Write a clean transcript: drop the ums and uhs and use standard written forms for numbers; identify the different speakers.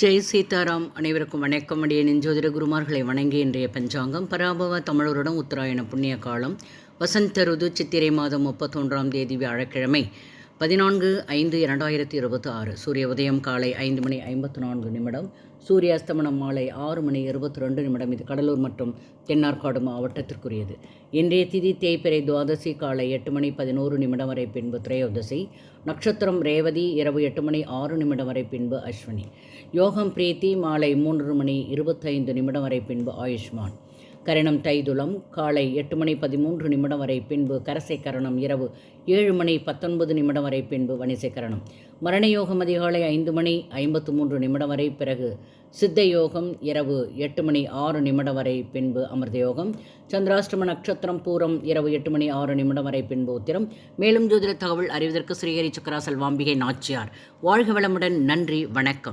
Speaker 1: ஜெய் சீதாராம். அனைவருக்கும் வணக்கம். அடியே நெஞ்சோதிர குருமார்களை வணங்கி இன்றைய பஞ்சாங்கம் பராபவ தமிழருடன் உத்தராயண புண்ணிய காலம் வசந்த ருது சித்திரை மாதம் 31ஆம் தேதி வியாழக்கிழமை 14/5/2026. சூரிய உதயம் காலை 5:54. சூரிய அஸ்தமனம் மாலை 6:22. இது கடலூர் மற்றும் தென்னார்காடு மாவட்டத்திற்குரியது. இன்றைய திதி தேய்பிறை துவாதசி காலை 8:11 வரை, பின்பு திரையோதசி. நட்சத்திரம் ரேவதி இரவு 8:06 வரை, பின்பு அஸ்வினி. யோகம் பிரீத்தி மாலை 3:25 வரை, பின்பு ஆயுஷ்மான். கரணம் தைதுலம் காலை 8:13 வரை, பின்பு கரசை கரணம் இரவு 7:19 வரை, பின்பு வணிசை கரணம். மரணயோகம் அதிகாலை 5:53 வரை, பிறகு சித்த யோகம் இரவு 8:06 வரை, பின்பு அமிர்த யோகம். சந்திராஷ்டம நட்சத்திரம் பூரம் இரவு 8:06 வரை, பின்பு உத்திரம். மேலும் ஜோதிட தகவல் அறிவதற்கு ஸ்ரீஹரி சக்கரா செல்வாம்பிகை நாச்சியார். வாழ்க வளமுடன். நன்றி, வணக்கம்.